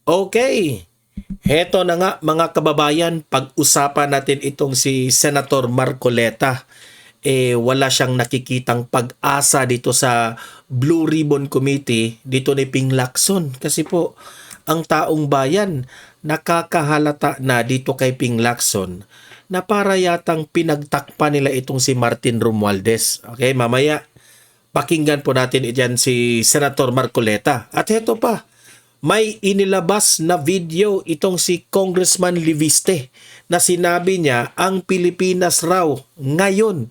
Okay. Heto na nga mga kababayan, pag-usapan natin itong si Senator Marcoleta. Wala siyang nakikitang pag-asa dito sa Blue Ribbon Committee dito ni Ping Lacson. Kasi po, ang taong bayan nakakahalata na dito kay Ping Lacson na para yatang pinagtakpan nila itong si Martin Romualdez. Okay, mamaya pakinggan po natin iyan si Senator Marcoleta. At heto pa, may inilabas na video itong si Congressman Liviste na sinabi niya ang Pilipinas raw ngayon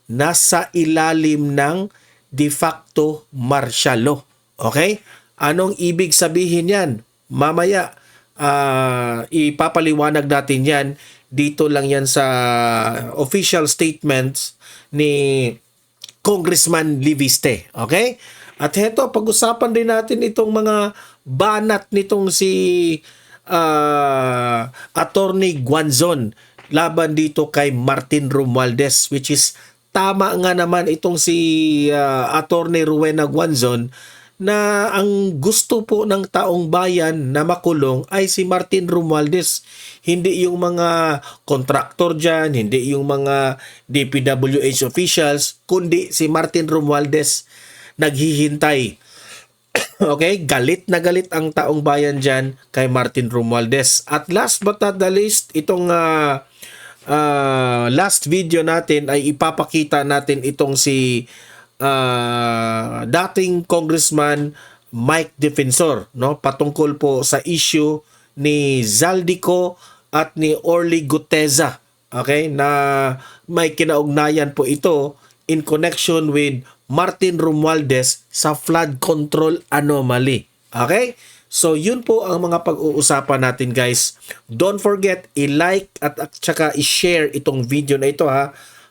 nasa ilalim ng de facto martial law. Okay? Anong ibig sabihin yan? Mamaya ipapaliwanag natin yan. Dito lang yan sa official statements ni Congressman Liviste. Okay? At heto, pag-usapan din natin itong mga banat nitong si Attorney Guanzon laban dito kay Martin Romualdez, which is tama nga naman itong si Attorney Rowena Guanzon na ang gusto po ng taong bayan na makulong ay si Martin Romualdez. Hindi yung mga kontraktor dyan, hindi yung mga DPWH officials, kundi si Martin Romualdez naghihintay. Okay, galit na galit ang taong bayan dyan kay Martin Romualdez. At last but not the least, itong last video natin ay ipapakita natin itong si dating Congressman Mike Defensor, no? Patungkol po sa issue ni Zaldico at ni Orly Guteza. Okay, na may kinaugnayan po ito in connection with Martin Romualdez sa flood control anomaly. Okay? So, yun po ang mga pag-uusapan natin, guys. Don't forget, i-like at saka i-share itong video na ito,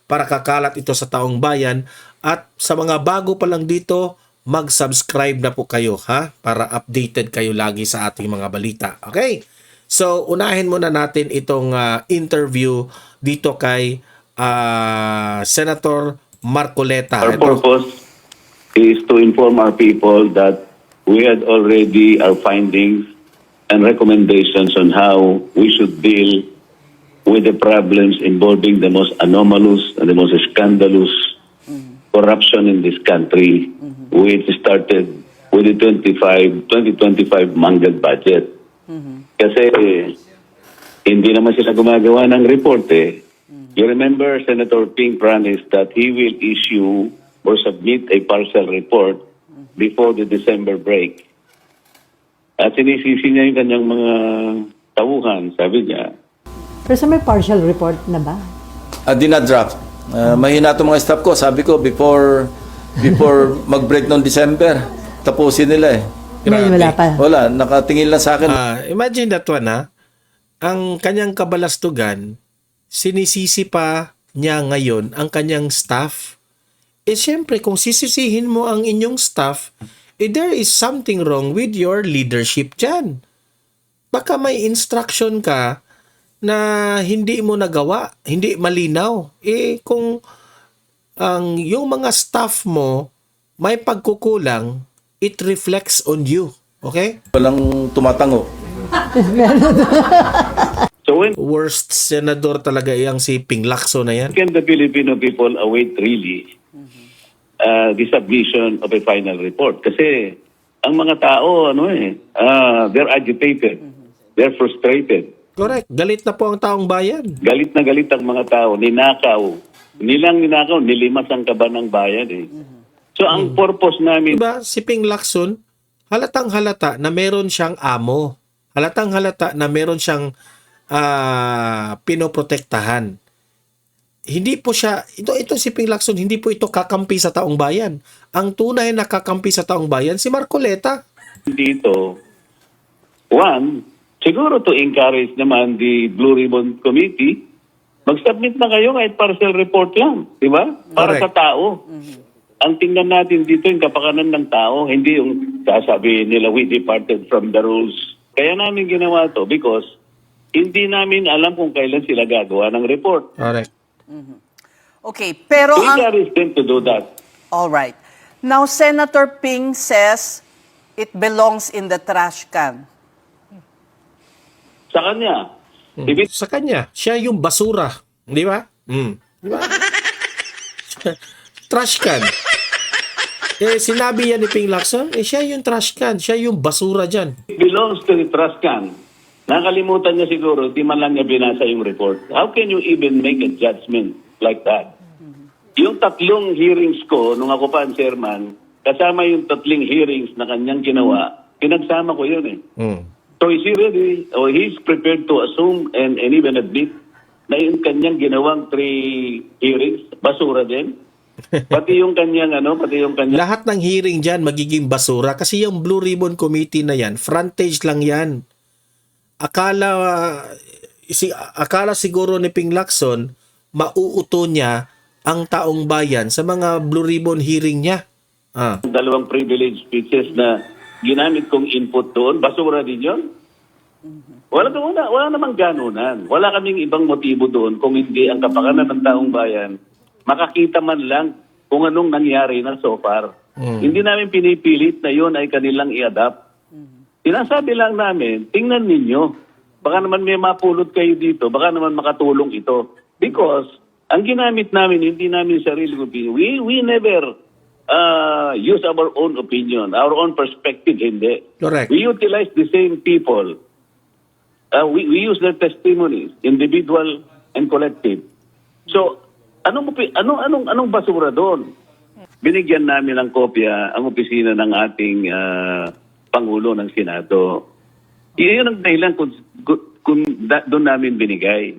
para kakalat ito sa taong bayan. At sa mga bago pa lang dito, mag-subscribe na po kayo, para updated kayo lagi sa ating mga balita. Okay? So, unahin muna natin itong interview dito kay Senator Marcoleta. Our purpose is to inform our people that we had already our findings and recommendations on how we should deal with the problems involving the most anomalous and the most scandalous corruption in this country, which started with the 2025 mangled budget. Kasi hindi naman sila gumagawa ng report You remember Senator Ping promised that he will issue or submit a partial report before the December break. At sinisisi niya yung kanyang mga tauhan, sabi niya. Pero may partial report na ba? Dina-draft. Mahina itong mga staff ko. Sabi ko, before mag-break noong December, tapusin nila Ngayon wala pa. Wala, nakatingin lang sa akin. Imagine that one, ang kanyang kabalastugan, sinisisi pa niya ngayon ang kanyang staff. Siyempre, kung sisisihin mo ang inyong staff, there is something wrong with your leadership dyan. Baka may instruction ka na hindi mo nagawa, hindi malinaw. Kung yung mga staff mo may pagkukulang, it reflects on you. Okay? Walang tumatango. So when Worst senador talaga yung si Ping Lacson na yan. can the Filipino people await really the submission of a final report? Kasi ang mga tao, they're agitated. They're frustrated. Correct. Galit na po ang taong bayan. Galit na galit ang mga tao. Ninakaw. Nilang ninakaw, nilimas ang kaba ng bayan So ang purpose namin... Diba, si Ping Lacson, halatang halata na meron siyang amo. Halatang halata na meron siyang pinoprotektahan. Hindi po siya, ito si Ping Lacson, hindi po ito kakampi sa taong bayan. Ang tunay na kakampi sa taong bayan, si Marcoleta. Dito, one, siguro to encourage naman the Blue Ribbon Committee, mag-submit na kayo kahit partial report lang, di ba? Para Correct. sa tao. Ang tingnan natin dito yung kapakanan ng tao, hindi yung sasabihin nila we departed from the rules. Kaya namin ginawa to because hindi namin alam kung kailan sila gagawa ng report. Correct. Okay, pero We encourage them to do that. all right. Now Senator Ping says it belongs in the trash can. sa kanya. Ibig Sa kanya, siya yung basura. Di ba? Di ba? Trash can. Sinabi yan ni Ping Lacson, siya yung trash can. Siya yung basura dyan. belongs to the trust can. Nakalimutan niya siguro, di man lang niya binasa yung report. How can you even make a judgment like that? Yung tatlong hearings ko, nung ako pa ang chairman, kasama yung tatlong hearings na kanyang ginawa, pinagsama ko yun eh. So is he ready, or he's prepared to assume and even admit na yung kanyang ginawang 3 hearings, basura din? Pati yung kanyang Lahat ng hearing dyan magiging basura kasi yung Blue Ribbon Committee na yan, frontage lang yan. Akala siguro ni Ping Lacson, mauuto niya ang taong bayan sa mga Blue Ribbon hearing niya. dalawang privilege speeches na ginamit kong input doon, basura din yun. Wala namang ganunan. Wala kaming ibang motibo doon kung hindi ang kapakanan ng taong bayan makakita man lang kung anong nangyari na so far. Hindi namin pinipilit na yun ay kanilang i-adapt. Sinasabi lang namin, tingnan ninyo. Baka naman may mapulot kayo dito. Baka naman makatulong ito. Because ang ginamit namin, hindi namin sarili opinion. We never use our own opinion, our own perspective, hindi. Correct. We utilize the same people. We use their testimonies, individual and collective. So, anong basura doon? Binigyan namin ng kopya ang opisina ng ating Pangulo ng Senado. Iyon ang dahilan kung doon namin binigay.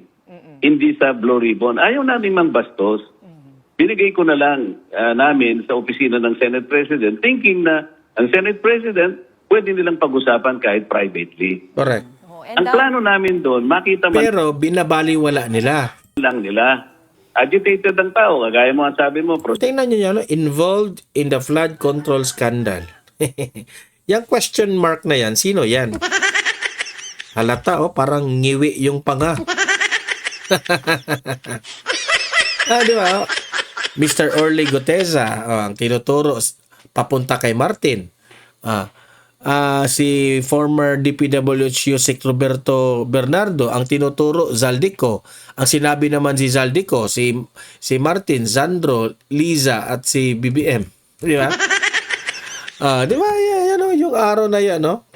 Hindi sa Blue Ribbon. Ayaw namin mangbastos. Binigay ko na lang namin sa opisina ng Senate President thinking na ang Senate President pwede nilang pag-usapan kahit privately. Correct. Ang plano namin doon, makita man Pero binabaliwala nila. lang nila. Agitated ang tao, kagaya mo ang sabi mo, Tingnan nyo yan, involved in the flood control scandal. Yung question mark na yan, sino yan? Halata, parang ngiwi yung panga. Di ba? Mr. Orly Goteza, ang tinuturo papunta kay Martin. Si former DPWH Yusek Roberto Bernardo, ang tinuturo Zaldico. Ang sinabi naman si Zaldico, si Martin, Sandro, Liza at si BBM. Di ba? Di ba? Yan, yung araw na yan, no?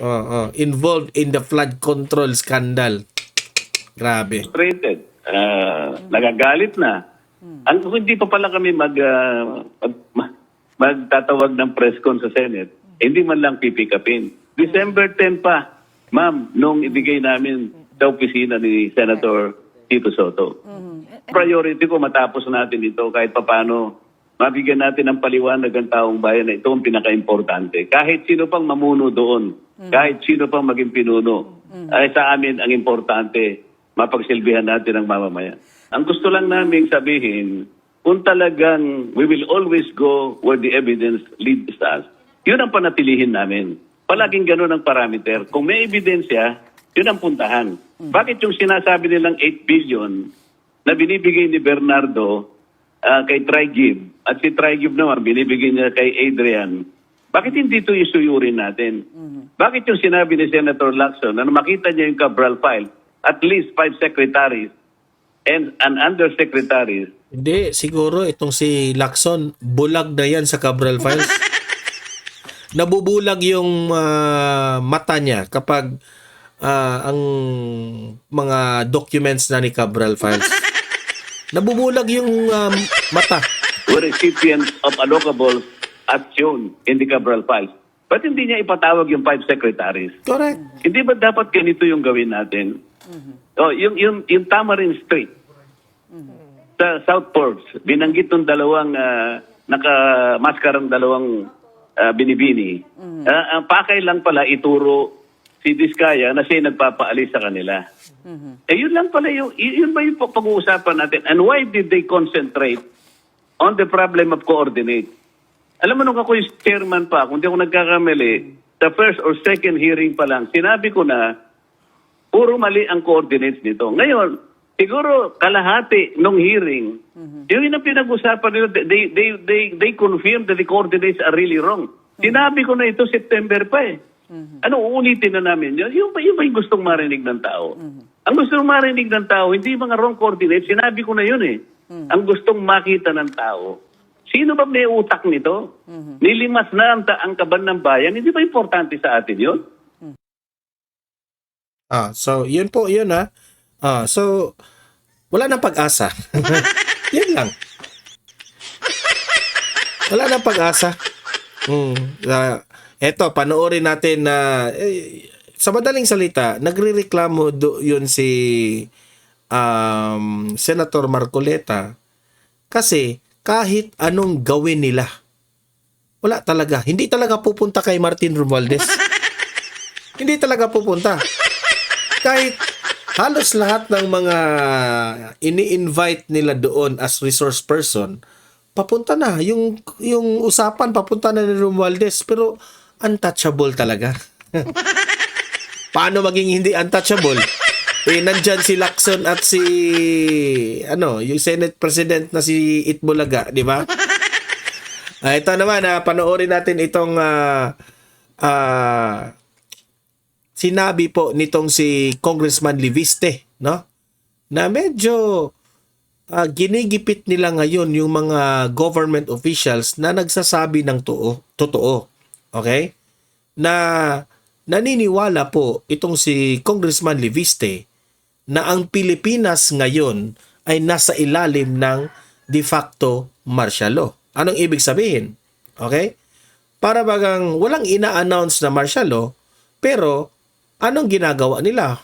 Involved in the flood control scandal. Grabe. frustrated. Nagagalit na. Kung hindi pa pala kami magtatawag ng press con sa Senate, hindi man lang pipikapin. December 10 pa, ma'am, nung ibigay namin sa opisina ni Senator Tito Soto. Priority ko matapos natin ito kahit papano mabigyan natin ng paliwanag ang taong bayan na ito ang pinaka-importante. Kahit sino pang mamuno doon, kahit sino pang maging pinuno, ay sa amin ang importante, mapagsilbihan natin ang mamamayan. Ang gusto lang namin sabihin, kung talagang we will always go where the evidence leads us, yun ang panatilihin namin. Palaging ganun ang parameter. Kung may ebidensya, yun ang puntahan. Bakit yung sinasabi nilang 8 billion na binibigay ni Bernardo kay Trigib, at si Trigib naman binibigay niya kay Adrian, bakit hindi ito isuyurin natin? Bakit yung sinabi ni Senator Lacson na makita niya yung Cabral file, at least 5 secretaries and an undersecretaries? Hindi, siguro itong si Lacson, bulag na yan sa Cabral Files. Nabubulag yung mata niya kapag ang mga documents na ni Cabral Files. Nabubulag yung mata. Were recipients of allocable as shown in the Cabral files. Ba't hindi niya ipatawag yung 5 secretaries? Correct. Hindi ba dapat ganito yung gawin natin? Yung Tamarin Street sa South Ports, binanggit ng dalawang nakamaskarang dalawang binibini. Ang pakay lang pala ituro si Diskaya na siya nagpapaalis sa kanila. Yun lang pala yun ba yung pag-uusapan natin? And why did they concentrate on the problem of coordinate? Alam mo, nung ako yung chairman pa, kung di ako nagkakamali, the first or second hearing pa lang, sinabi ko na puro mali ang coordinates nito. Ngayon, siguro kalahati nung hearing, yun ang pinag-usapan nila, they confirmed that the coordinates are really wrong. Sinabi ko na ito September pa eh. Ano, uulitin na namin yun? Yung ba yung gustong marinig ng tao? Ang gustong marinig ng tao, hindi mga wrong coordinates. Sinabi ko na yun eh. Ang gustong makita ng tao. Sino ba may utak nito? Nilimas na ang kaban ng bayan. Hindi ba importante sa atin yun? So yun po, yun so wala nang pag-asa. Yun lang. Wala nang pag-asa. Eto, panoorin natin na sa madaling salita, nagrereklamo yun si Senator Marcoleta kasi kahit anong gawin nila, wala talaga. Hindi talaga pupunta kay Martin Romualdez. Hindi talaga pupunta. Kahit halos lahat ng mga ini-invite nila doon as resource person, papunta na. Yung usapan, papunta na ni Romualdez. Pero untouchable talaga. Paano maging hindi untouchable? Nandyan si Lacson at si yung Senate President na si Itbulaga, di ba? Ito naman, panoorin natin itong sinabi po nitong si Congressman Liviste, no? Na medyo ginigipit nila ngayon yung mga government officials na nagsasabi ng totoo. Okay? Na naniniwala po itong si Congressman Liviste na ang Pilipinas ngayon ay nasa ilalim ng de facto martial law. Anong ibig sabihin? Okay? Para bagang walang ina-announce na martial law, pero anong ginagawa nila?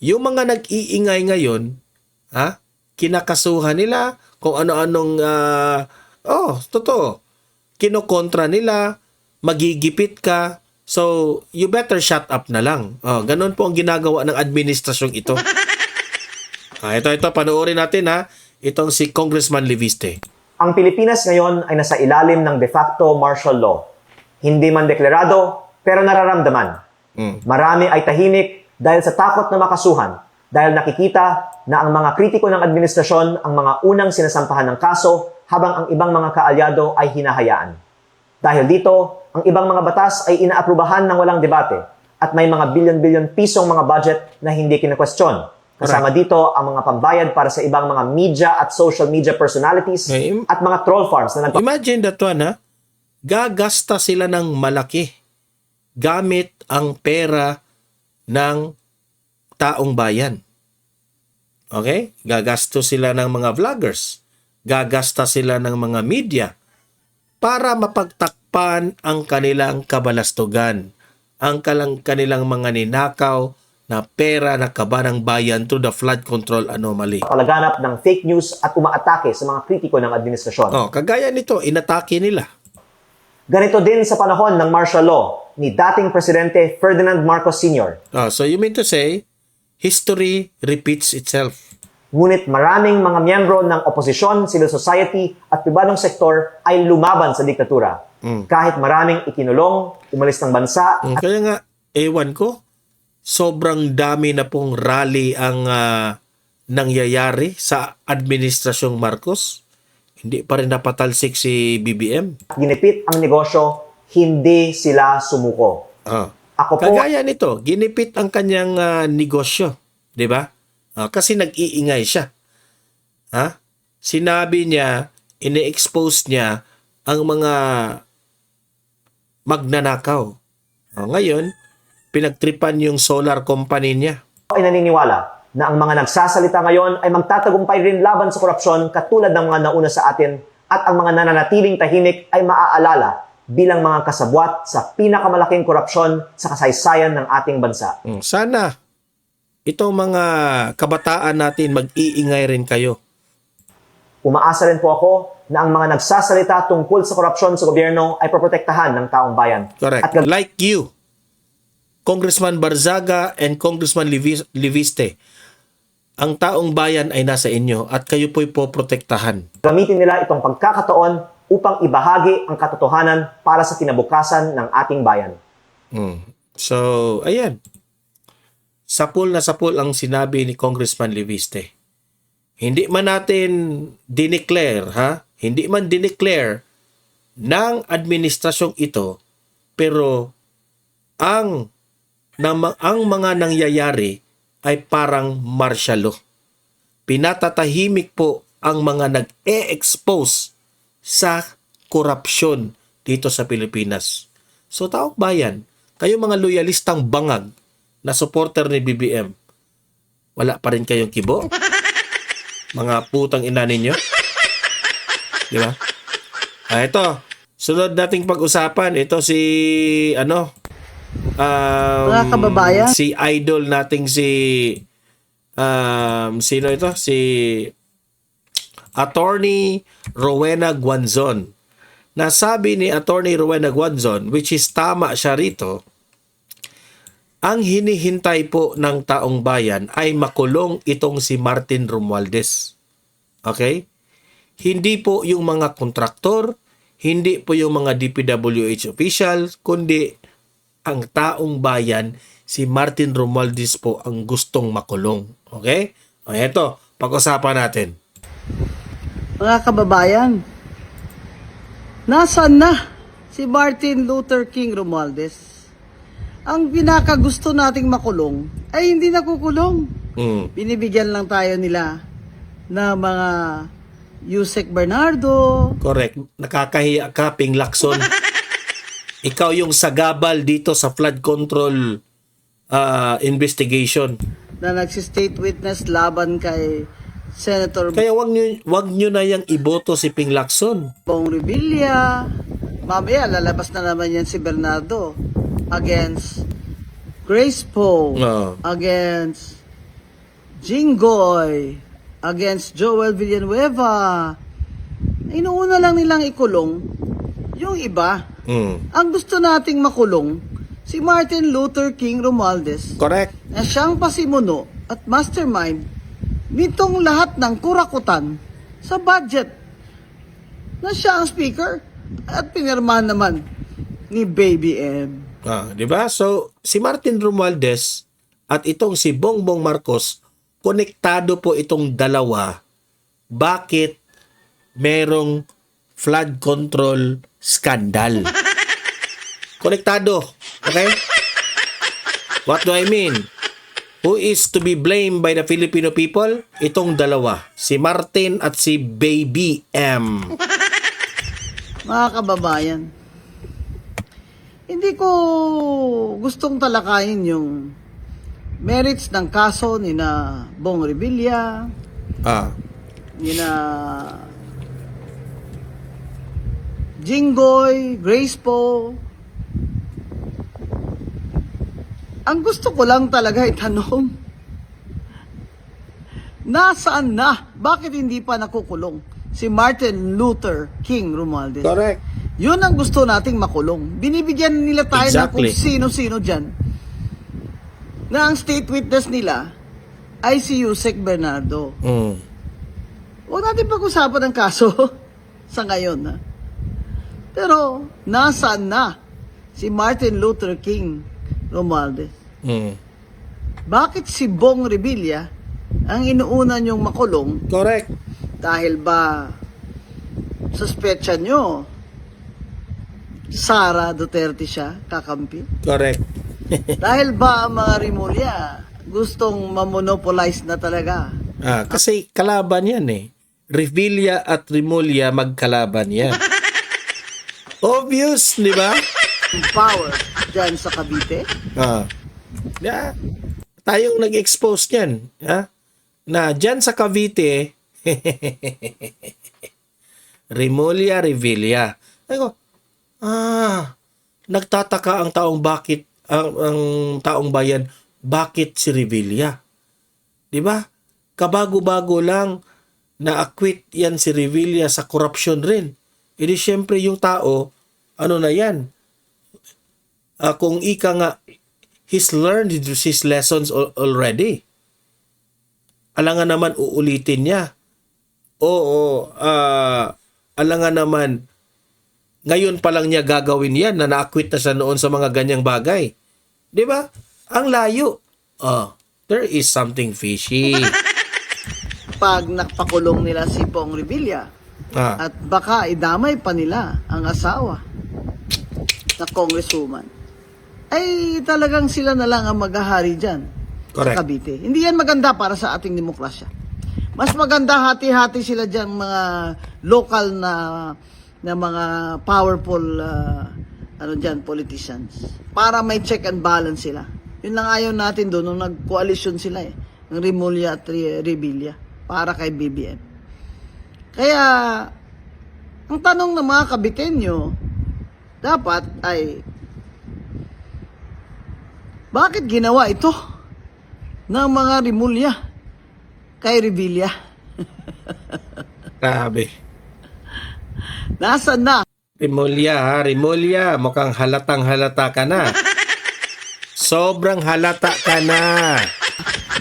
Yung mga nag-iingay ngayon, kinakasuhan nila kung ano-anong, totoo. Kinokontra nila, magigipit ka, so you better shut up na lang. Ganun po ang ginagawa ng administrasyong ito. Ito, panoorin natin itong si Congressman Liviste. Ang Pilipinas ngayon ay nasa ilalim ng de facto martial law. Hindi man deklarado, pero nararamdaman. Marami ay tahimik dahil sa takot na makasuhan, dahil nakikita na ang mga kritiko ng administrasyon ang mga unang sinasampahan ng kaso habang ang ibang mga kaalyado ay hinahayaan. Dahil dito, ang ibang mga batas ay inaaprubahan ng walang debate at may mga bilyon-bilyon pisong mga budget na hindi kinakwestiyon. Kasama dito ang mga pambayad para sa ibang mga media at social media personalities at mga troll farms na Imagine that one, gagasta sila ng malaki gamit ang pera ng taong bayan. Okay? Gagasto sila ng mga vloggers. Gagasta sila ng mga media para mapagtakpan ang kanilang kabalastugan, ang kanilang mga ninakaw na pera na kaba ng bayan through the flood control anomaly. palaganap ng fake news at umaatake sa mga kritiko ng administrasyon. Kagaya nito, inatake nila. Ganito din sa panahon ng martial law ni dating Presidente Ferdinand Marcos Sr. So you mean to say, history repeats itself. Ngunit maraming mga miyembro ng oposisyon, civil society at pribadong sektor ay lumaban sa diktatura. Kahit maraming ikinulong, umalis ng bansa, Kaya nga, ewan ko, sobrang dami na pong rally ang nangyayari sa Administrasyong Marcos. Hindi pa rin napatalsik si BBM. ginipit ang negosyo, hindi sila sumuko. Ako po, Kagaya nito, ginipit ang kanyang negosyo. Di ba? Kasi nag-iingay siya. Sinabi niya, ine-expose niya ang mga magnanakaw. Ngayon, pinagtripan yung solar company niya. ay naniniwala na ang mga nagsasalita ngayon ay magtatagumpay rin laban sa korupsyon katulad ng mga nauna sa atin at ang mga nananatiling tahimik ay maaalala bilang mga kasabwat sa pinakamalaking korupsyon sa kasaysayan ng ating bansa. Sana itong mga kabataan natin mag-iingay rin kayo. Umaasa rin po ako na ang mga nagsasalita tungkol sa korupsyon sa gobyerno ay proprotektahan ng taong bayan. Correct. At Like you, Congressman Barzaga and Congressman Liviste, ang taong bayan ay nasa inyo at kayo po'y poprotektahan. gamitin nila itong pagkakataon upang ibahagi ang katotohanan para sa kinabukasan ng ating bayan. So, ayan. Sapul na sapul ang sinabi ni Congressman Liviste. Hindi man natin dineclare, Hindi man dineclare ng administrasyong ito, pero ang mga nangyayari ay parang martial law. Pinatatahimik po ang mga nag-e-expose sa korupsyon dito sa Pilipinas. So taong bayan, kayo mga loyalistang bangag na supporter ni BBM, wala pa rin kayong kibo? Mga putang ina ninyo? Di ba? Ito. Sunod nating pag-usapan. Ito si, Mga kababayan. si idol nating sino ito? Si Attorney Rowena Guanzon. Nasabi ni Attorney Rowena Guanzon, which is tama siya rito, ang hinihintay po ng taong bayan ay makulong itong si Martin Romualdez. Okay? Hindi po yung mga kontraktor, hindi po yung mga DPWH officials, kundi ang taong bayan, si Martin Romualdez po ang gustong makulong. Okay? O eto, pag-usapan natin. Mga kababayan, nasaan na si Martin Luther King Romualdez? Ang pinakagusto nating makulong ay hindi nakukulong. Binibigyan lang tayo nila na mga Yusek Bernardo. Correct. Nakakahiya ka, Ping Lacson. Ikaw yung sagabal dito sa flood control investigation. Na nagsistate witness laban kay Senator Kaya wag nyo na yung iboto si Ping Lacson. Bong Revilla. Mamaya lalabas na naman yan si Bernardo against Grace Poe, Oo. against Jinggoy, against Joel Villanueva. Inuuna lang nilang ikulong yung iba. Ang gusto nating makulong, si Martin Luther King Romualdez, Correct. na siyang pasimuno at mastermind nitong lahat ng kurakutan sa budget, na siya ang speaker at pinirmahan naman ni Baby M. Di ba? So, si Martin Romualdez at itong si Bongbong Marcos, konektado po itong dalawa. Bakit merong flood control scandal? Konektado. Okay? What do I mean? Who is to be blamed by the Filipino people? Itong dalawa. Si Martin at si Baby M. Mga kababayan, hindi ko gustong talakayin yung merits ng kaso ni na Bong Revilla, ni na Jinggoy, Grace Poe. Ang gusto ko lang talaga itanong, nasaan na? Bakit hindi pa nakukulong si Martin Luther King Romualdez? Correct. Yun ang gusto nating makulong. Binibigyan nila tayo ng kung Exactly. sino-sino dyan, na ang state witness nila ay si Yusek Bernardo. Huwag natin pag-usapan ang kaso sa ngayon. Ha? Pero, nasaan na si Martin Luther King Romualdez? Bakit si Bong Revilla ang inuuna niyong makulong? Correct. Dahil ba suspetsa nyo Sara Duterte siya kakampi? Correct. Dahil ba ang mga Rimulya gustong mamonopolize na talaga? Kasi kalaban yan eh. Revilla at Rimulya magkalaban yan. Obvious, di ba? Yung power dyan sa Cavite? Yeah. Tayong nag-expose yan. Na dyan sa Cavite, Rimulya, Revilla. Ako, nagtataka ang taong bayan, bakit si Revilla? 'Di ba? Kabago-bago lang na-acquit yan si Revilla sa corruption rin. Hindi syempre yung tao, ano na yan? Kung ika nga, he's learned his lessons already. Alangan naman uulitin niya. Alangan naman ngayon pa lang niya gagawin yan na na-acquit na siya noon sa mga ganyang bagay. 'Di ba? Ang layo. There is something fishy. Pag napakulong nila si Bong Revilla, at baka idamay pa nila ang asawa na congresswoman, ay talagang sila na lang ang maghahari dyan Correct. sa Cavite. Hindi yan maganda para sa ating demokrasya. Mas maganda hati-hati sila dyan mga local na mga powerful politicians para may check and balance sila. Yun lang ayaw natin doon nung nag-coalition sila ng Rimulya at Revilla para kay BBM. Kaya ang tanong ng mga Kabitenyo dapat ay bakit ginawa ito ng mga Rimulya kay Revilla? Grabe. Nasaan na? Rimulya, mukhang halatang halata ka na. Sobrang halata ka na.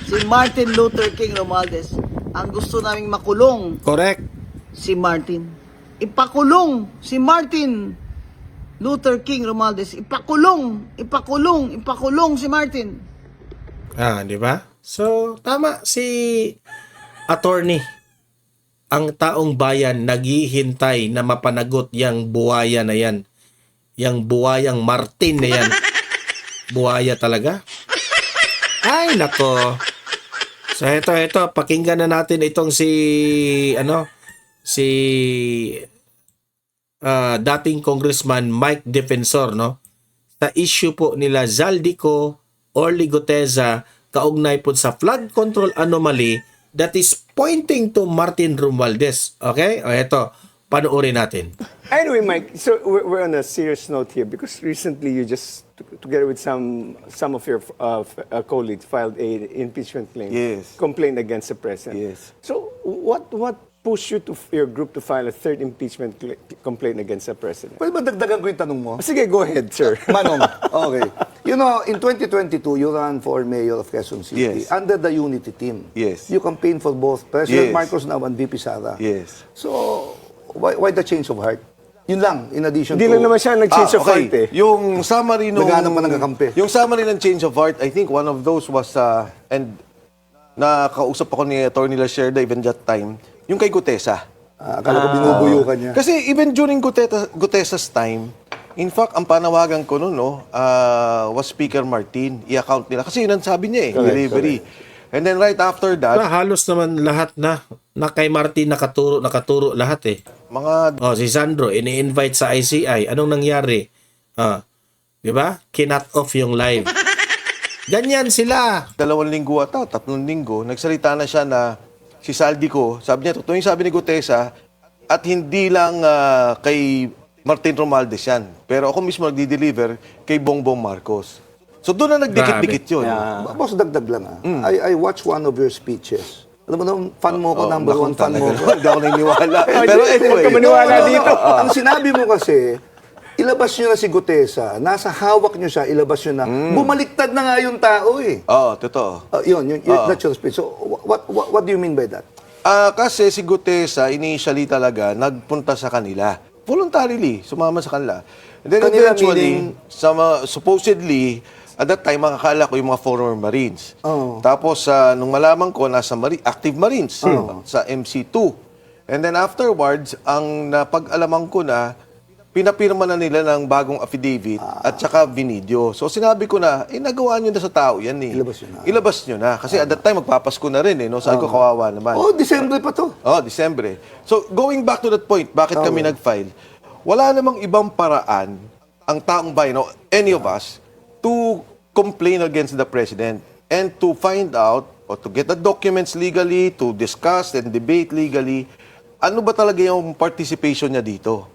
Si Martin Luther King Romualdez. Ang gusto naming makulong Correct. si Martin. Ipakulong si Martin Luther King Romualdez. Ipakulong si Martin. Di ba? So, tama si attorney. Ang taong bayan naghihintay na mapanagot yang buhaya na yan. Yang buhayang Martin na yan. Buhaya talaga. Ay, nako. So, ito, pakinggan na natin itong si dating Congressman Mike Defensor, no? Sa issue po nila Zaldico, Orly Guteza, kaugnay po sa flood control anomaly that is pointing to Martin Romualdez. Okay? O ito, panoorin natin. Anyway, Mike, so we're on a serious note here because recently you just, together with some of your colleagues, filed a impeachment claim, Yes. complaint against the president. Yes. So what pushed you to your group to file a third impeachment complaint against the president? Pwede ba dagdagan ko yung tanong mo? Sige, go ahead, sir. Manong, okay. You know, in 2022, you ran for mayor of Quezon City Yes. under the Unity team. Yes. You campaigned for both President Yes. Marcos now and VP Sara. Yes. So, why the change of heart? Yun lang, in addition Hindi to... lang naman siya nag-change of heart eh. Yung summary nung... Naghanap pa ng kakampi. Yung summary ng change of heart, I think one of those was, and nakausap ako ni Attorney Lasherda even that time, yung kay Gutesa. Akala ko binubuyo ka niya. Kasi even during Gutesa's time, in fact, ang panawagan ko noon, was Speaker Martin. I-account nila. Kasi yun ang sabi niya delivery. And then right after that, Halos naman lahat na kay Martin nakaturo lahat eh. mga Si Sandro, ini-invite sa ICI. Anong nangyari? Di ba? Kinut off yung live. Ganyan sila. 2 linggo ata, 3 linggo, nagsalita na siya na si Zaldico, sabi niya, totoo yung sabi ni Gutesa, at hindi lang kay Martin Romualdez yan. Pero ako mismo nagdi-deliver kay Bongbong Marcos. So doon na nagdikit-dikit yun. Boss, dagdag lang I watched one of your speeches. Alam mo naman, fan mo ko, number one fan mo ko. Hindi ako naniniwala. Pero anyway. Huwag ka maniwala dito. Ang sinabi mo kasi, ilabas nyo na si Gutesa, nasa hawak nyo siya, ilabas nyo na. Bumaliktad na nga yung tao eh. Oo, totoo. That's your speech. So, what do you mean by that? Kasi si Gutesa, initially talaga, nagpunta sa kanila. Voluntarily, sumama sa kanila. And then Kanila eventually, supposedly, at that time, akala ko yung mga former Marines. Tapos, nung malaman ko, nasa active Marines sa MC2. And then afterwards, ang napag-alaman ko na, pinapirma na nila ng bagong affidavit at saka binidyo. So sinabi ko na, nagawa nyo na sa tao yan eh. Ilabas nyo na. Kasi at that time, magpapasko na rin eh. No? Sabi ko, kawawa naman. December pa to. December. So going back to that point, bakit kami nag-file? Wala namang ibang paraan ang taong bayan, o any of us, to complain against the president and to find out or to get the documents legally, to discuss and debate legally, ano ba talaga yung participation niya dito?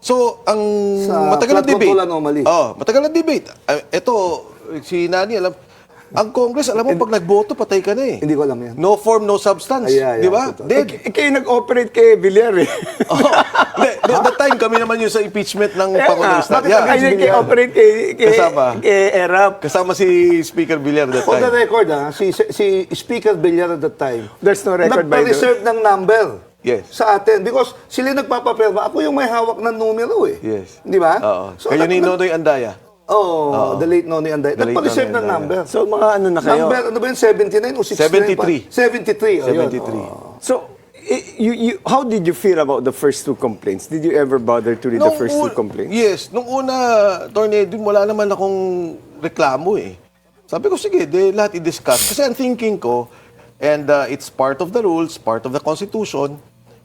So, ang Sa matagal na flood debate. control anomaly. Matagal na debate. Ito, si Nani, ang Congress, alam mo, pag nagboto, patay ka na eh. Hindi ko alam yan. No form, no substance. Di ba? totoo. Dead. Kayo nag-operate kay Villar eh. That time, kami naman yun sa impeachment ng Pangulong Estado. Kayo nag-operate kay Kasama. Erap. Kasama si Speaker Villar that For the time. record, si Speaker Villar at that time, There's no record by the way. nagpa-reserve ng number. Yes. Sa atin. Because sila nagpapapirma. Ako yung may hawak ng numero eh. Yes. Di ba? Oo. Kayo ni Nonoy Andaya. The late Nonoy Anday. The late Nagpa-reserve Nonoy ng Anday. number. So mga ano na kayo? Number, ano ba yun? 79 o 69? 73. 73. Ayun. 73. So, how did you feel about the first two complaints? Did you ever bother to read the first two complaints? Yes. Nung una, Attorney Edwin, wala naman akong reklamo eh. Sabi ko, sige, lahat i-discuss. Kasi ang thinking ko, and it's part of the rules, part of the Constitution,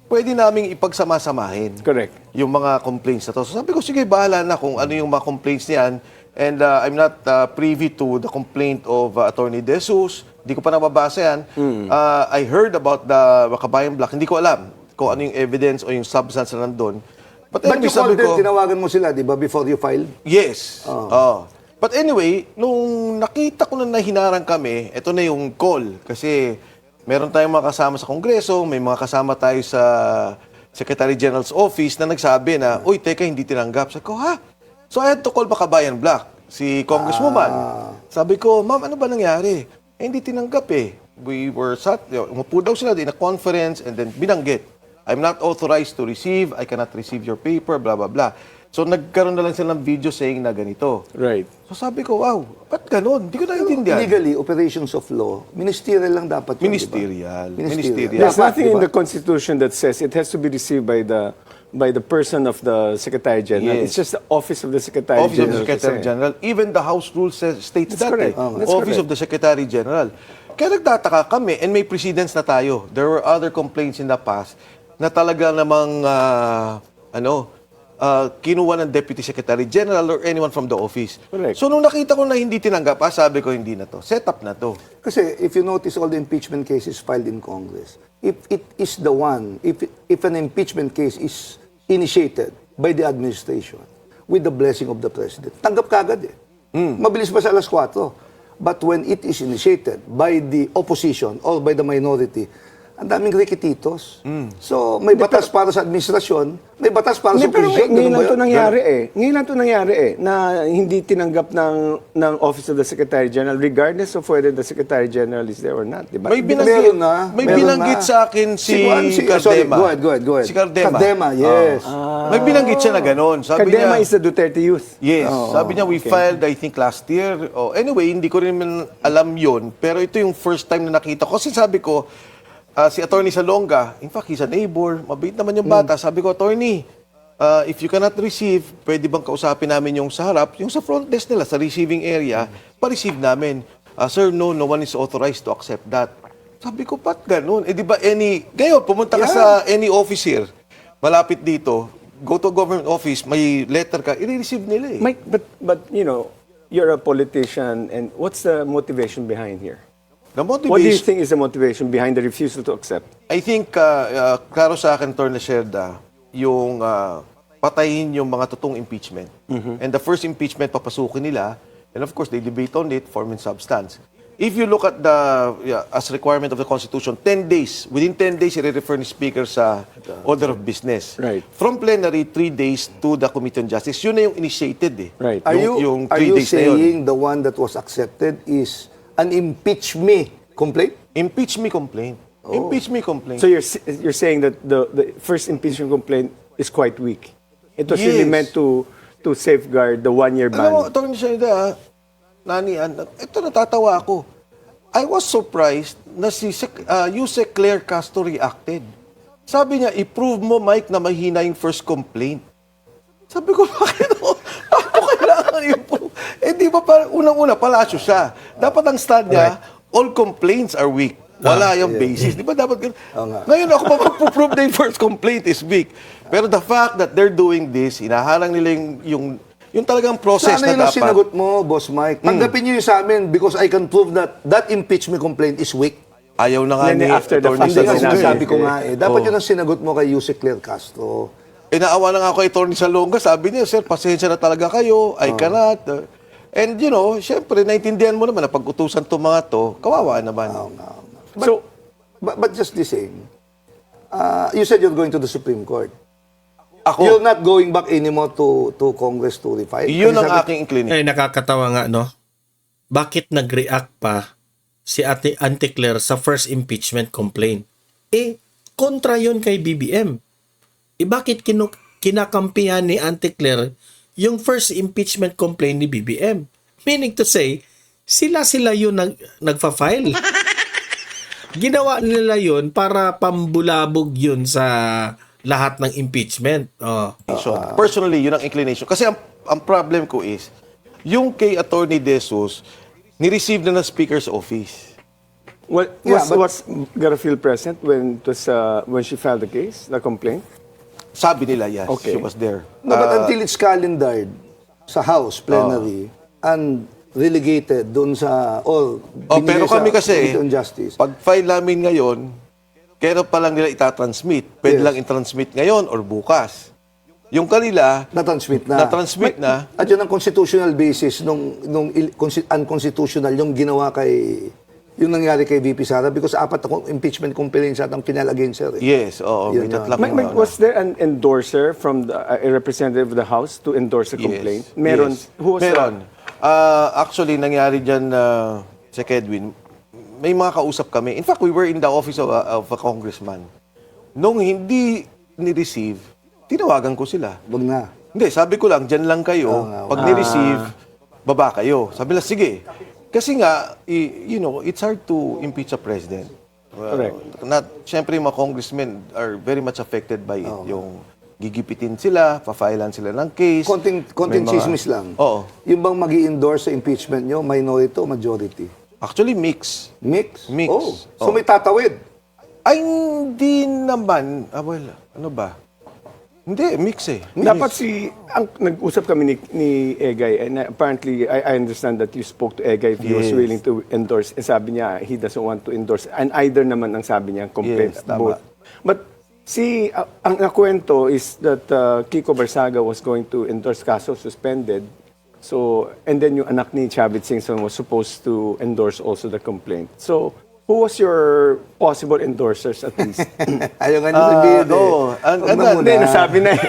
pwede naming ipagsama-samahin Correct. yung mga complaints na to. So sabi ko, sige, bahala na kung ano yung mga complaints niyan. And I'm not privy to the complaint of Attorney De Jesus. Hindi ko pa nababasa yan. I heard about the Kabayan Black. Hindi ko alam kung ano yung evidence o yung substance na nandun. But anyway, you called them, tinawagan mo sila, di ba, before you filed? Yes. But anyway, nung nakita ko na hinarang kami, ito na yung call. Kasi meron tayong mga kasama sa Kongreso, may mga kasama tayo sa Secretary General's office na nagsabi na, uy, teka, hindi tinanggap. Sabi ko, ha? So I had to call Kabayan Black, si Congresswoman. Sabi ko, ma'am, ano ba nangyari? Hindi tinanggap eh. We were umupo daw sila in a conference and then binanggit. I'm not authorized to receive, I cannot receive your paper, blah, blah, blah. So nagkaroon na lang sila ng video saying na ganito. Right. So sabi ko, wow, ba't ganun? Hindi ko naintindihan. Legally, operations of law, ministerial lang dapat yun, Ministerial. di ba? Ministerial. There's Dapat, nothing di in ba? the Constitution that says it has to be received by the person of the Secretary General. Yes. It's just the office of the Secretary Office of General. the Secretary kasi. General. Even the House Rule states That's that. correct. That's Office correct. of the Secretary General. Kaya nagtataka kami, and may precedents na tayo. There were other complaints in the past na talaga namang, kinuha ng Deputy Secretary General or anyone from the office. Correct. So nung nakita ko na hindi tinanggap, sabi ko hindi na to. Set up na to. Kasi if you notice all the impeachment cases filed in Congress, if it is the one, if an impeachment case is initiated by the administration with the blessing of the President, tanggap kagad eh. Mabilis pa sa alas 4. But when it is initiated by the opposition or by the minority, ang daming rikititos. So, may batas para sa administrasyon, may batas para sa Hindi, pero oposisyon. ngayon Ganun ba lang ito yun? nangyari eh. Ngayon lang ito nangyari eh, na hindi tinanggap ng Office of the Secretary General regardless of whether the Secretary General is there or not. Diba? May Meron na. May Meron binanggit na. sa akin si Sorry, Cardema. go ahead. Si Cardema. Cardema, yes. May binanggit siya na gano'n. Sabi Cardema niya, is the Duterte youth. yes. Oh, Sabi niya, we filed, I think, last year. Anyway, hindi ko rin man alam yon. Pero ito yung first time na nakita ko. Kasi sabi ko, si Attorney Salonga, in fact, he's a neighbor. Mabait naman yung bata. Sabi ko, Attorney, if you cannot receive, pwede bang kausapin namin yung sa harap, yung sa front desk nila, sa receiving area, pa-receive namin. Sir, no one is authorized to accept that. Sabi ko, ba't ganun? Di ba ngayon, pumunta ka sa any office here, malapit dito, go to a government office, may letter ka, i-receive nila eh. Mike, but you know, you're a politician, and what's the motivation behind here? The What do you motivation, think is the motivation behind the refusal to accept? I think, klaro sa akin, Torna Sherda, yung patayin yung mga totoong impeachment. And the first impeachment, papasukin nila, and of course, they debate on it, form and substance. If you look at as requirement of the Constitution, 10 days, within 10 days, i-refer ni Speaker sa order of business. Right. From plenary, 3 days to the Committee on Justice. Yun na yung initiated eh. Right. Are you, Yung are 3 you days na yun. saying the one that was accepted is an impeach me complaint? Impeach me complaint. Impeach me complaint. So you're saying that the first impeachment complaint is quite weak. It was really Yes. meant to safeguard the one-year Alam mo, ban. Attorney Sherda, ito natatawa ako. I was surprised na si Yusek Claire Castro reacted. Sabi niya, i-prove mo, Mike, na mahina yung first complaint. Sabi ko, bakit ako? Ako kailangan i-prove? Di ba parang unang-una, palasyo siya. Dapat ang stand niya, all complaints are weak. Wala yung basis. Di ba dapat ganun? Ngayon ako mapuprove na yung first complaint is weak. Pero the fact that they're doing this, inaharang nila yung talagang process Sana yun na ang dapat. sinagot mo, Boss Mike. Tanggapin niyo yung sa amin because I can prove that impeachment complaint is weak. Ayaw na nga Then ni after the Attorney fact, Hindi nga sinabi. sinasabi ko nga eh. Dapat yun ang sinagot mo kay Yusek Claire Castro. Naawa na nga ako kay Attorney Salonga. Sabi niya, sir, pasensya na talaga kayo. I cannot. And you know, syempre, naintindihan mo naman na pag-utusan to mga to, kawawa naman. But just the same, you said you're going to the Supreme Court. Ako, You're not going back anymore to Congress to refile? yun Kasi ang sabi- aking inclination. Ay, nakakatawa nga, no? Bakit nag-react pa si Ate Auntie Claire sa first impeachment complaint? Kontra yun kay BBM. Bakit kinakampihan ni Auntie Claire yung first impeachment complaint ni BBM? Meaning to say, sila yun nagfa-file. Ginawa nila yun para pambulabog yun sa lahat ng impeachment. Personally, yun ang inclination. Kasi ang problem ko is, Yung kay Attorney De Jesus, ni-receive na ng Speaker's Office. What, Yeah, was Garfield present when she filed the case, the complaint? Sabi nila, yes, Okay. she was there. No, but until it's calendared sa House plenary and relegated doon sa binigay Pero kami sa kasi, Committee on Justice. pag file namin ngayon, kaya pa lang nila itatransmit. Pwede Yes. lang i-transmit ngayon or bukas. Yung kanila, Na-transmit na. na-transmit na. At yun ang constitutional basis nung unconstitutional yung ginawa yung nangyari kay VP Sara because 4 akong impeachment complaints at ang pinal against her. Yes, oo. Yun may na. tatlak na. Was there an endorser from a representative of the House to endorse the complaint? Yes. Meron. Yes. Who was Meron. that? Actually, nangyari dyan sa Kedwin, may mga kausap kami. In fact, we were in the office of a congressman. Nung hindi ni-receive, tinawagan ko sila. Wag na. Hindi, sabi ko lang, dyan lang kayo. Pag ni-receive, baba kayo. Sabi lang, sige. Kasi nga, it's hard to impeach a president. Correct. Siyempre, yung mga congressmen are very much affected by it. Yung gigipitin sila, papailan sila ng case. Konting May mga- chismis lang. Oo. Yung bang mag-i-endorse sa impeachment nyo, minority o majority? Actually, mix. Mix? Mix. Oh. So Oh. may tatawid. Ay, hindi naman. Well, ano ba? Hindi, mix eh. Dapat nag-usap kami ni Egay, and apparently, I understand that you spoke to Egay if he was Yes. willing to endorse. And sabi niya, he doesn't want to endorse. And either naman ang sabi niya, complaint. Yes, tama. Both. But ang nakwento is that Kiko Barsaga was going to endorse kaso suspended. So, and then yung anak ni Chavit Singson was supposed to endorse also the complaint. So, who was your possible endorsers at least? Ayaw nga nyo sabihin oo. Wag na muna. Hindi, nasabi na eh.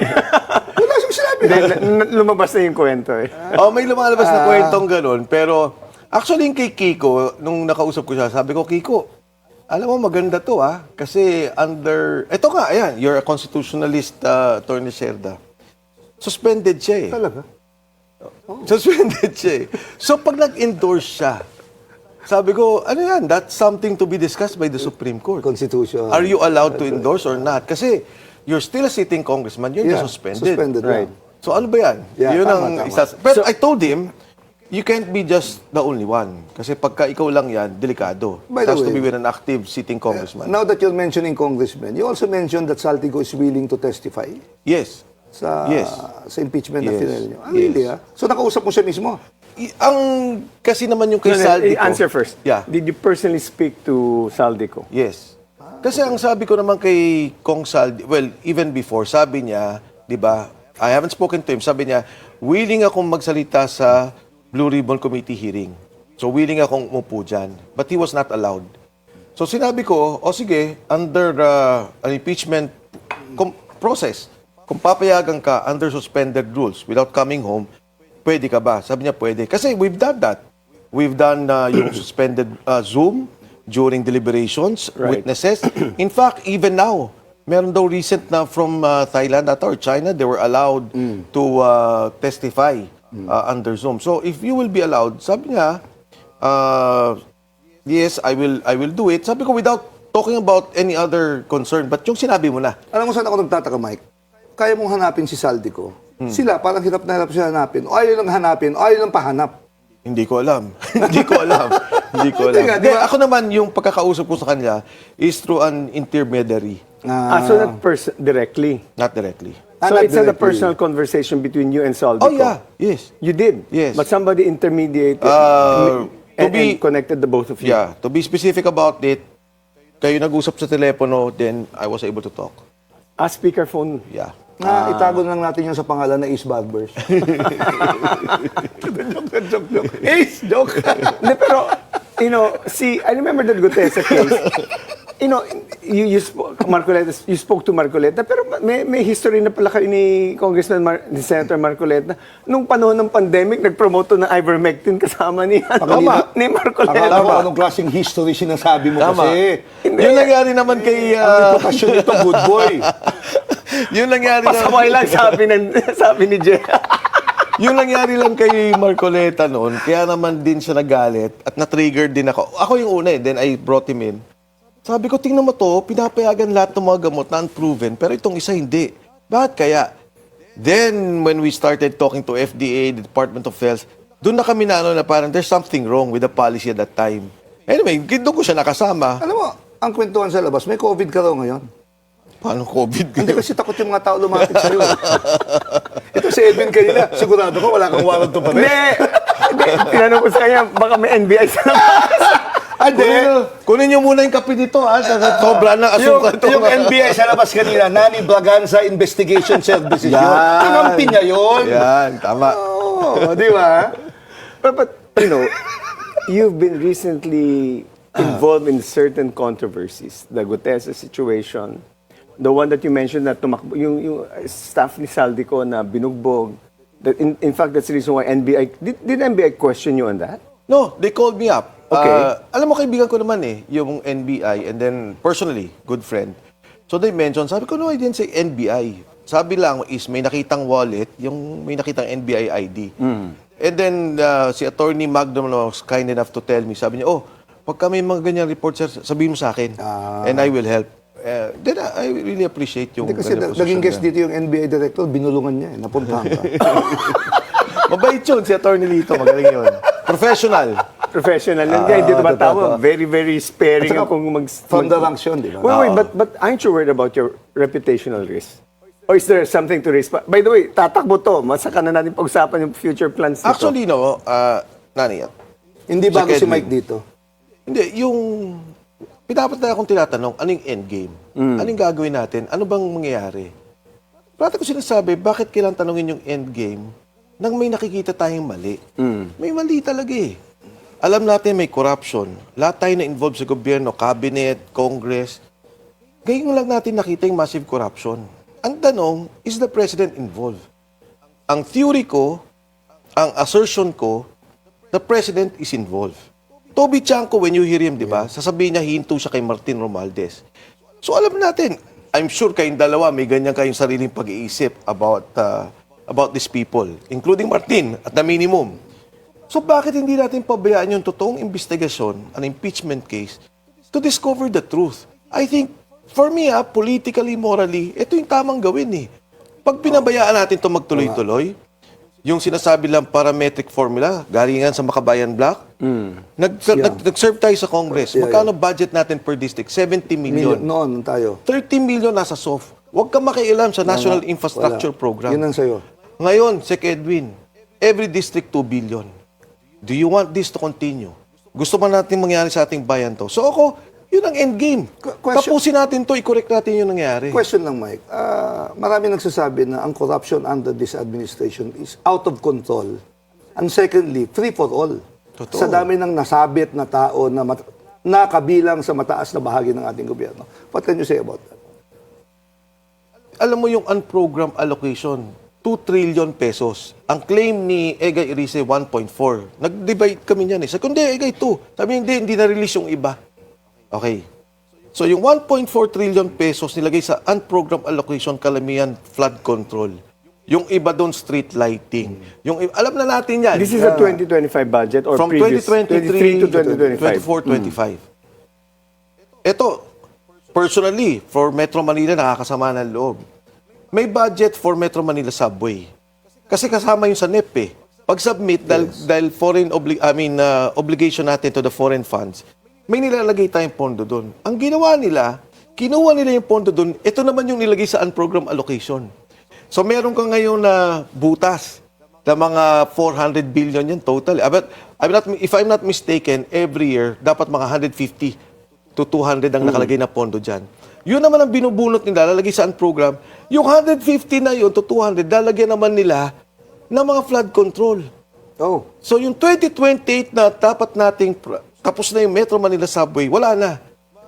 Wala siyang sinabi. Hindi, lumabas na yung kwento eh. May lumalabas na kwentong ganun. Pero, actually, yung kay Kiko, nung nakausap ko siya, sabi ko, Kiko, alam mo, maganda to Kasi ito nga, ayan, you're a constitutionalist, Attorney Cerda. Suspended siya eh. Talaga? Suspended siya eh. So, pag nag-endorse siya, sabi ko, ano yan, that's something to be discussed by the Supreme Court. Constitution. Are you allowed to endorse or not? Kasi, you're still a sitting congressman, you're Yeah, just suspended. suspended, Right. So, ano ba yan? Yeah, Yun tama, ang tama. isa. Pero I told him, you can't be just the only one. Kasi pagka ikaw lang yan, delikado. By It the has to way, be with an active sitting congressman. Now that you're mentioning congressman, you also mentioned that Saltigo is willing to testify Yes. sa Yes. sa impeachment na Yes. final nyo. Yes. Really, So nakausap mo siya mismo? Ang kasi naman yung kay No, Saldico. answer first. Yeah. Did you personally speak to Saldico? Yes. Kasi ang sabi ko naman kay Kong Saldi, well, even before, sabi niya, di ba, I haven't spoken to him, sabi niya, willing akong magsalita sa Blue Ribbon Committee hearing. So, willing akong umupo dyan. But he was not allowed. So, sinabi ko, sige, under an impeachment process, kung papayagan ka under suspended rules without coming home, pwede ka ba? Sabi niya, pwede. Kasi we've done that. We've done yung suspended Zoom during deliberations, Right. witnesses. In fact, even now, meron daw recent na from Thailand or China, they were allowed to testify under Zoom. So if you will be allowed, sabi niya, yes, I will do it. Sabi ko, without talking about any other concern, but yung sinabi mo na. Alam mo saan ako nagtataka, Mike? Kaya mong hanapin si Saldico. Sila, parang hirap na hirap siya hanapin. O ayaw lang hanapin, o ayaw lang pahanap. Hindi ko alam. Hindi ko alam. Hindi ko alam. Hindi nga, di ba? Ako naman, yung pagkakausap ko sa kanila is through an intermediary, So not directly. not directly. So not it's not a directly. personal conversation between you and Saldico? Oh, yeah. Yes. You did? Yes. But somebody intermediated To and be- connected the both of you? Yeah. To be specific about it, kayo nag-usap sa telepono, then I was able to talk. Speakerphone. Yeah. Itago na lang natin yung sa pangalan na Ace Barbers. joke. Ace, joke. Hindi, pero, I remember the Gutesa case. You spoke to Marcoleta, pero may history na pala kayo ni ni Senator Marcoleta. Nung panahon ng pandemic, nagpromote na ivermectin kasama ni Marcoleta. Akala mo anong klaseng history sinasabi mo Tama. kasi. Yung nangyari naman kay... Ang reputasyon nito, good boy. yung nangyari Pasaway lang sabi ni Jay. Yung nangyari lang kay Marcoleta noon, kaya naman din siya nagalit at na-trigger din ako. Ako yung una then I brought him in. Sabi ko, tingnan mo to, pinapayagan lahat ng mga gamot na unproven, pero itong isa hindi. Bakit kaya? Then, when we started talking to FDA, the Department of Health, doon na kami na ano na parang there's something wrong with the policy at that time. Anyway, doon ko siya nakasama. Alam mo, ang kwentuhan sa labas, may COVID ka raw ngayon. Paano COVID? Hindi kasi takot yung mga tao lumapit sa'yo. Ito si Edwin kanina, sigurado ko wala kang warrant to Hindi! Hindi, tinanong ko sa kanya, baka may NBI sa labas. Kunin niyo muna yung kape dito, ha? Sobra na asukal to. Yung NBI sa labas kanina, Nani Braganza Investigation Services yun. Yan. Kakampi niya yun. Yan, tama. Oo, di ba? But, you know, you've been recently involved in certain controversies. The Gutesa situation, the one that you mentioned na tumakbo, yung staff ni Saldico na binugbog. That in fact, that's the reason why NBI, did NBI question you on that? No, they called me up. Okay. Alam mo, kaibigan ko naman yung NBI and then personally, good friend. So they mentioned, sabi ko, no, I didn't say NBI. Sabi lang is may nakitang wallet, yung may nakitang NBI ID. And then si Attorney Magdum was kind enough to tell me, sabi niya, pagka may mga ganyan report, sir, sabihin mo sa akin and I will help. Then I really appreciate yung Hindi kasi ganyan position naging guest niya. dito yung NBI director, binulungan niya napuntahan ka. Mabait yun, si Attorney Lito, magaling yun. Professional. Professional. Hindi tumatawa. Very, very sparing At saka, kung from the ranks yun, di ba? Wait, but aren't you worried about your reputational risk? Or is there something to risk? By the way, tatakbo to. Masaka na natin pag-usapan yung future plans nito. Actually, no, Nani, Hindi bago si Edwin. Mike dito. Hindi, yung dapat na akong tinatanong, ano yung endgame? Ano yung gagawin natin? Ano bang mangyayari? Parati ko sinasabi, bakit kailangan tanongin yung endgame nang may nakikita tayong mali? May mali talaga eh. Alam natin may corruption. Lahat tayo na involved sa gobyerno, cabinet, congress. Ngayon lang natin nakita yung massive corruption. Ang tanong, is the president involved? Ang theory ko, ang assertion ko, the president is involved. Toby Chanco, when you hear him, di ba, sasabihin niya, hinto siya kay Martin Romualdez. So alam natin, I'm sure kayong dalawa, may ganyan kayong sariling pag-iisip about these people, including Martin, at the minimum. So bakit hindi natin pabayaan yung totoong investigasyon, an impeachment case, to discover the truth? I think, for me, politically, morally, ito yung tamang gawin eh. Pag pinabayaan natin ito magtuloy-tuloy, yung sinasabi lang parametric formula, galingan sa Makabayan Block, nag-serve tayo sa Congress. Magkano budget natin per district? 70 million. Noon tayo. 30 million nasa SOF. Huwag ka makialam sa National Infrastructure Wala. Program. Yun ang sa'yo. Ngayon, Sec Edwin, every district 2 billion. Do you want this to continue? Gusto ba natin mangyari sa ating bayan to? So ako, yun ang endgame. Question- Tapusin natin to, i-correct natin yung nangyari. Question lang, Mike. Marami nagsasabi na ang corruption under this administration is out of control. And secondly, free for all. Totoo. Sa dami ng nasabit na tao na nakabilang sa mataas na bahagi ng ating gobyerno. What can you say about that? Alam mo yung unprogrammed allocation, 2 trillion pesos. Ang claim ni Egay Erice, 1.4. Nag-debate kami niyan eh. Sabi ko, hindi, Egay, 2. Sabi niya, hindi na-release yung iba. Okay. So yung 1.4 trillion pesos nilagay sa unprogrammed allocation kalamihan flood control. Yung iba doon street lighting. Yung alam na natin yan. This is a 2025 budget or From previous? 2023 to 2025. 24, 25. Ito, personally, for Metro Manila, nakakasama ng loob. May budget for Metro Manila Subway. Kasi kasama yung sa NEP eh. Pag-submit, dahil foreign obligation natin to the foreign funds, may nilalagay tayong pondo doon. Ang ginawa nila, kinuha nila yung pondo doon, ito naman yung nilagay sa unprogrammed allocation. So meron ka ngayon na butas na mga 400 billion yan total. But if I'm not mistaken, every year, dapat mga 150 to 200 ang nakalagay na pondo dyan. Yun naman ang binubunot nila, lalagay sa program. Yung 150 na yun to 200, lalagyan naman nila ng mga flood control. Oh. So yung 2028 na dapat nating tapos na yung Metro Manila Subway, wala na.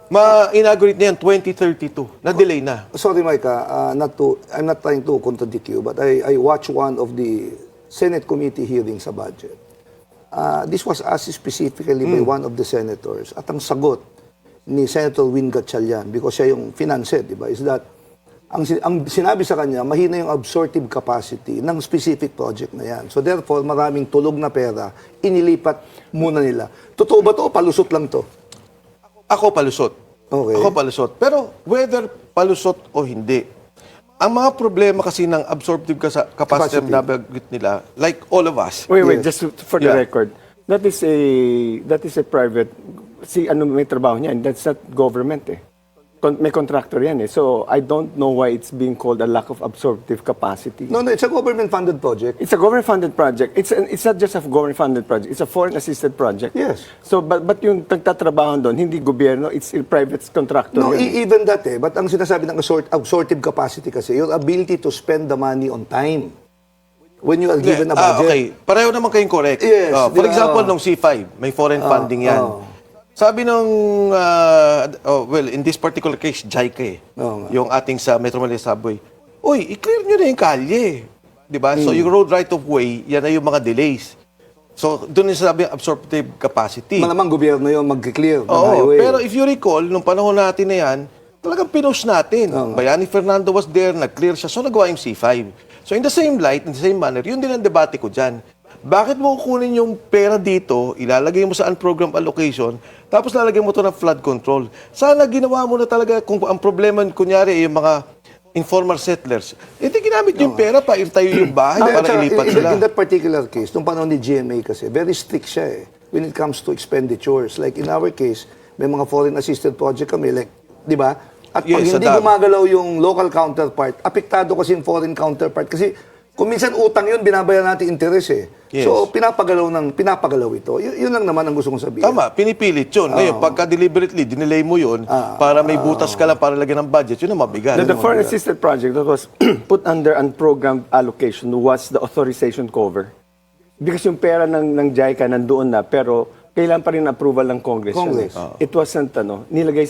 Ma-inaugurate na yan 2032. Na-delay na. Sorry, Mike, I'm not trying to contradict you, but I watched one of the Senate committee hearings sa budget. This was asked specifically by one of the senators. At ang sagot ni Senator Win Gatchalian, because siya yung financer, di ba, is that ang sinabi sa kanya, mahina yung absorptive capacity ng specific project na yan. So therefore, maraming tulog na pera, inilipat muna nila. Totoo ba to o palusot lang to? Ako palusot. Okay. Ako palusot. Pero whether palusot o hindi, Ang mga problema kasi ng absorptive capacity na nabanggit nila, like all of us, Wait, Yes. just for the Yeah. record. That is a private, ano may trabaho niyan, that's not government eh. May contractor yan eh. So, I don't know why it's being called a lack of absorptive capacity. No, it's a government-funded project. It's a government-funded project. It's not just a government-funded project. It's a foreign-assisted project. Yes. So, but yung nagtatrabaho doon, hindi gobyerno, it's a private contractor. No, yun eh. even that but ang sinasabi ng absorptive capacity kasi, your ability to spend the money on time when you are given a budget. okay. Pareho naman kayong correct. Yes, For di ba? example, nung C5, may foreign funding yan. Sabi nung, in this particular case, JICA Oo nga. yung ating sa Metro Manila Subway, uy, i-clear nyo na yung kalye. Diba? So, yung road right of way, yan na yung mga delays. So, doon yung sabi absorptive capacity. Malamang gobyerno yung mag-clear ng Oo, highway. pero if you recall, nung panahon natin na yan, talagang pinost natin. Bayani Fernando was there, nag-clear siya, so nagawa yung C5. So in the same light, in the same manner, yun din ang debate ko dyan. Bakit mo kukunin yung pera dito, ilalagay mo sa unprogrammed allocation, tapos lalagay mo to ng flood control? Sana ginawa mo na talaga, kung ang problema, kunyari, yung mga informal settlers, hindi ginamit yung pera pa irtayo yung bahay Hindi, para at saka, ilipat in- sila. In that particular case, nung panahon ni GMA kasi, very strict siya when it comes to expenditures. Like in our case, may mga foreign assisted project kami, like, di ba? At pag Yes, sa hindi dam. gumagalaw yung local counterpart, apektado kasi yung foreign counterpart. Kasi kung minsan utang yun, binabayaran natin interest Yes. So, pinapagalaw ito. Yun lang naman ang gusto kong sabihin. Tama, pinipilit yun. Ngayon, pagka deliberately, dinelay mo yun, para may butas ka lang para lagyan ng budget, yun ang mabigat. The foreign assisted project that was put under unprogrammed allocation was the authorization cover. Because yung pera ng JICA nandoon na, pero kailan pa rin approval ng Congress. Congress. Yun. It wasn't, nilagay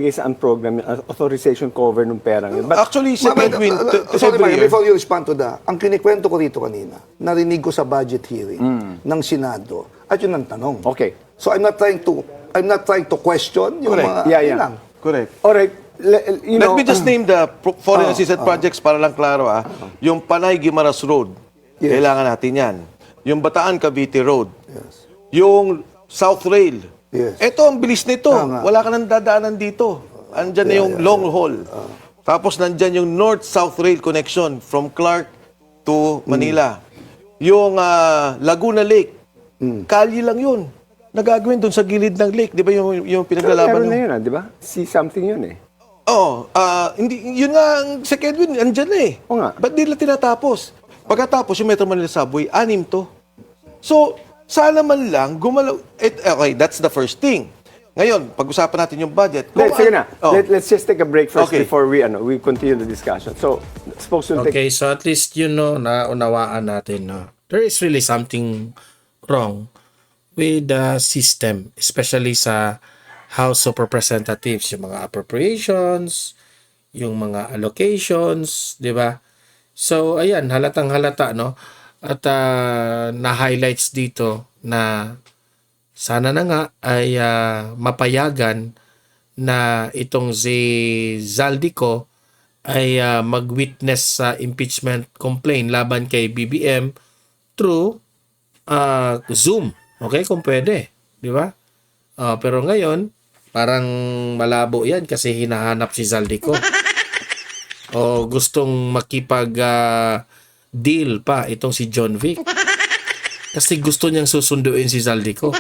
sa unprogrammed authorization cover ng pera. Yun. But Actually, si Edwin, Sorry, every Mario, year, before you respond to that, ang kinikwento ko rito kanina, narinig ko sa budget hearing ng Senado, at yun ang tanong. Okay. So I'm not trying to question yung Correct. mga Yeah. yun lang. correct. alright, Let me just name the foreign assisted projects para lang klaro. Yung Panay Guimaras Road, Yes. kailangan natin yan. Yung Bataan Cavite Road. Yes. Yung South Rail. Yes. Ito, ang bilis nito. Tama. Wala ka nang dadaanan dito. Andyan na yung long haul. Tapos nandyan yung North-South Rail connection from Clark to Manila. Yung Laguna Lake, kalye lang yun. Nagagawin doon sa gilid ng lake. Di ba yung pinaglalaban? meron na yun, di ba? See something yun eh. Oo. Hindi, yun nga, ang sa Edwin, andyan na eh. Oo nga. Ba't di nila tinatapos? Pagkatapos, yung Metro Manila Subway, 6 to. So, sana man lang gumalaw. Okay, that's the first thing. Ngayon, pag-usapan natin yung budget. Sige na. Oh. Let's just take a break first Okay. before we continue the discussion. So, spokesman, Okay, so at least naunawaan natin na there is really something wrong with the system, especially sa House of Representatives, yung mga appropriations, yung mga allocations, di ba? So, ayan, halatang halata, no? At na-highlights dito na sana na nga ay mapayagan na itong si Zaldico ay mag-witness sa impeachment complaint laban kay BBM through Zoom. Okay, kung pwede, di ba? Pero ngayon, parang malabo yan kasi hinahanap si Zaldico. O gustong makipag deal pa itong si John Vic. Kasi gusto niyang susunduin si Zaldico.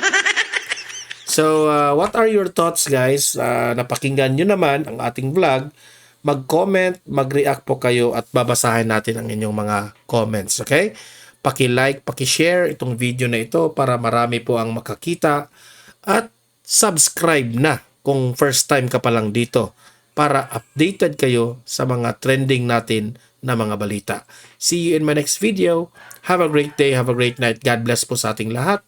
So, what are your thoughts, guys? Napakinggan nyo naman ang ating vlog. Mag-comment, mag-react po kayo at babasahin natin ang inyong mga comments. Okay? Paki-like, paki-share itong video na ito para marami po ang makakita. At subscribe na kung first time ka pa lang dito para updated kayo sa mga trending natin na mga balita. See you in my next video. Have a great day, have a great night. God bless po sa ating lahat.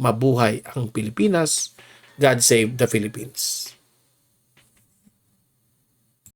Mabuhay ang Pilipinas. God save the Philippines.